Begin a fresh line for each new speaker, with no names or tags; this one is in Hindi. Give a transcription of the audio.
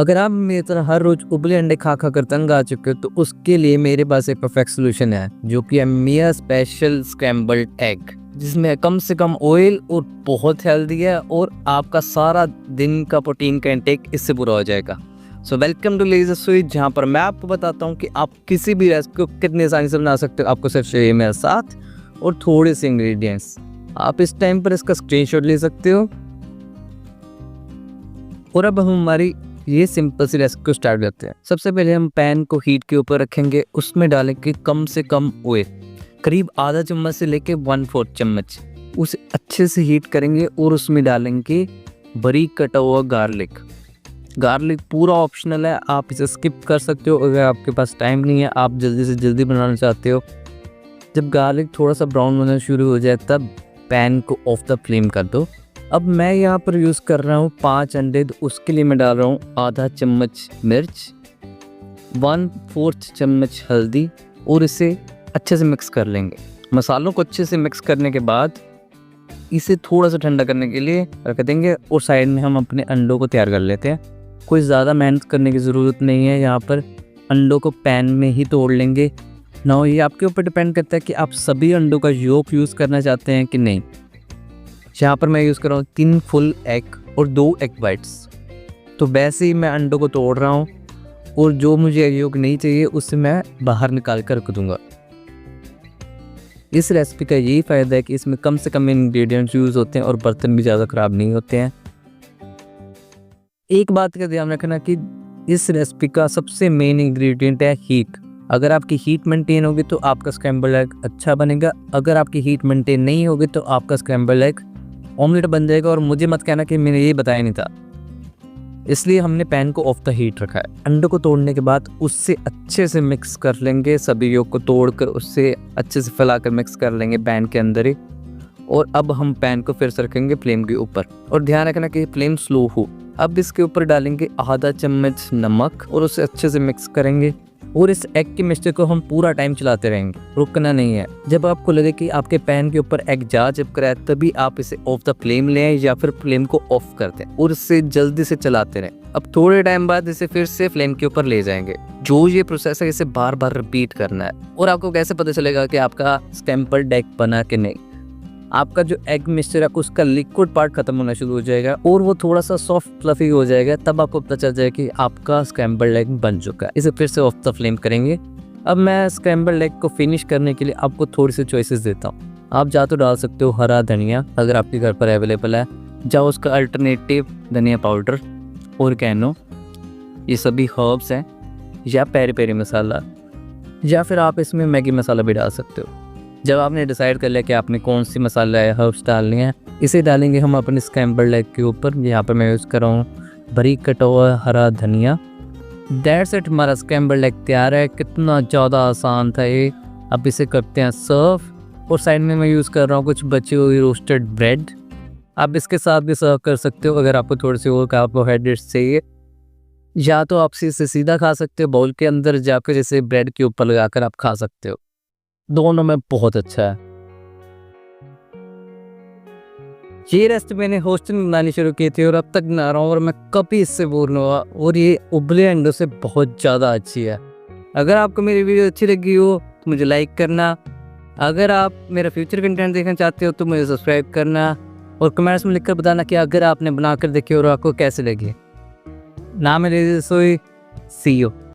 अगर आप मेरी तरह हर रोज उबले अंडे खा खा कर तंग आ चुके हो तो उसके लिए मेरे पास एक परफेक्ट सोल्यूशन है, जो कि है मिया स्पेशल स्क्रैम्बल्ड एग, जिसमें कम से कम ऑयल और बहुत हेल्दी है और आपका सारा दिन का प्रोटीन का इंटेक इससे पूरा हो जाएगा। So welcome to laser suite, जहाँ पर मैं आपको बताता हूँ कि आप किसी भी रेसिपी को कितनी आसानी से बना सकते हो। आपको सिर्फ चाहिए मेरे साथ और थोड़े से इंग्रेडिएंट्स। आप इस टाइम पर इसका स्क्रीनशॉट ले सकते हो। और अब हम हमारी ये सिंपल सी रेसिपी को स्टार्ट करते हैं। सबसे पहले हम पैन को हीट के ऊपर रखेंगे, उसमें डालेंगे कम से कम ऑयल, करीब आधा चम्मच से लेके 1/4 चम्मच। उसे अच्छे से हीट करेंगे और उसमें डालेंगे बारीक कटा हुआ गार्लिक पूरा ऑप्शनल है, आप इसे स्किप कर सकते हो अगर आपके पास टाइम नहीं है, आप जल्दी से जल्दी बनाना चाहते हो। जब गार्लिक थोड़ा सा ब्राउन होना शुरू हो जाए तब पैन को ऑफ द फ्लेम कर दो। अब मैं यहाँ पर यूज़ कर रहा हूँ 5 अंडे, तो उसके लिए मैं डाल रहा हूँ आधा चम्मच मिर्च, 1/4 चम्मच हल्दी और इसे अच्छे से मिक्स कर लेंगे। मसालों को अच्छे से मिक्स करने के बाद इसे थोड़ा सा ठंडा करने के लिए रख देंगे और साइड में हम अपने अंडों को तैयार कर लेते हैं। कोई ज़्यादा मेहनत करने की ज़रूरत नहीं है, यहाँ पर अंडों को पैन में ही तोड़ लेंगे ना। ये आपके ऊपर डिपेंड करता है कि आप सभी अंडों का योक यूज़ करना चाहते हैं कि नहीं। यहाँ पर मैं यूज़ कर रहा हूँ 3 फुल एग और 2 एग वाइट्स। तो वैसे ही मैं अंडों को तोड़ रहा हूँ और जो मुझे योग नहीं चाहिए उसे मैं बाहर निकाल कर रख दूँगा। इस रेसिपी का यही फ़ायदा है कि इसमें कम से कम इंग्रेडिएंट्स यूज़ होते हैं और बर्तन भी ज़्यादा ख़राब नहीं होते हैं। एक बात का ध्यान रखना कि इस रेसिपी का सबसे मेन इंग्रेडिएंट है हीट। अगर आपकी हीट मेंटेन होगी तो आपका स्क्रैम्बल्ड एग अच्छा बनेगा। अगर आपकी हीट मेंटेन नहीं होगी तो आपका स्क्रैम्बल्ड एग ऑमलेट बन जाएगा। और मुझे मत कहना कि मैंने ये बताया नहीं था, इसलिए हमने पैन को ऑफ द हीट रखा है। अंडों को तोड़ने के बाद उससे अच्छे से मिक्स कर लेंगे, सभी योग को तोड़कर उससे अच्छे से फैलाकर मिक्स कर लेंगे पैन के अंदर ही। और अब हम पैन को फिर से रखेंगे फ्लेम के ऊपर और ध्यान रखना कि फ्लेम स्लो हो। अब इसके ऊपर डालेंगे आधा चम्मच नमक और उसे अच्छे से मिक्स करेंगे और इस एग के मिक्सचर को हम पूरा टाइम चलाते रहेंगे, रुकना नहीं है। जब आपको लगे कि आपके पैन के ऊपर एग जा चिपक रहा है तभी आप इसे ऑफ द फ्लेम ले आए या फिर फ्लेम को ऑफ कर दें और इसे जल्दी से चलाते रहें। अब थोड़े टाइम बाद इसे फिर से फ्लेम के ऊपर ले जाएंगे। जो ये प्रोसेस है इसे बार बार रिपीट करना है। और आपको कैसे पता चलेगा कि आपका स्क्रैम्बल्ड एग बना कि नहीं? आपका जो एग मिक्सचर है उसका लिक्विड पार्ट खत्म होना शुरू हो जाएगा और वो थोड़ा सा सॉफ्ट फ्लफी हो जाएगा, तब आपको पता चल जाएगा कि आपका स्क्रैम्बल्ड एग बन चुका है। इसे फिर से ऑफ द फ्लेम करेंगे। अब मैं स्क्रैम्बल्ड एग को फिनिश करने के लिए आपको थोड़ी सी चॉइसेस देता हूँ। आप जा तो डाल सकते हो हरा धनिया, अगर आपके घर पर अवेलेबल है, जाओ उसका अल्टरनेटिव धनिया पाउडर, ऑरिगेनो, ये सभी हर्ब्स हैं, या पेरी पेरी मसाला, या फिर आप इसमें मैगी मसाला भी डाल सकते हो। जब आपने डिसाइड कर लिया कि आपने कौन सी मसाला या हर्ब्स डालनी है, इसे डालेंगे हम अपने स्क्रैम्बल्ड एग के ऊपर। यहाँ पर मैं यूज़ कर रहा हूँ बारीक कटा हुआ हरा धनिया। दैट्स इट, हमारा स्क्रैम्बल्ड एग तैयार है। कितना ज़्यादा आसान था ये। अब इसे करते हैं सर्व। और साइड में मैं यूज़ कर रहा हूँ कुछ बची हुई रोस्टेड ब्रेड। आप इसके साथ भी सर्व कर सकते हो अगर आपको थोड़ी सी और कार्बोहाइड्रेट्स चाहिए, या तो आप इसे सीधा खा सकते हो बाउल के अंदर, जाकर जैसे ब्रेड के ऊपर लगाकर आप खा सकते हो। दोनों में बहुत अच्छा है। ये रेसिपी मैंने हॉस्टल में बनानी शुरू की थी और अब तक बना रहा हूँ और मैं कभी इससे बोर नहीं हुआ। और ये उबले अंडों से बहुत ज़्यादा अच्छी है। अगर आपको मेरी वीडियो अच्छी लगी हो तो मुझे लाइक करना। अगर आप मेरा फ्यूचर कंटेंट देखना चाहते हो तो मुझे सब्सक्राइब करना और कमेंट्स में लिखकर बताना कि अगर आपने बनाकर देखी और आपको कैसे लगी। नाम है लेज़र स्वीट। C you.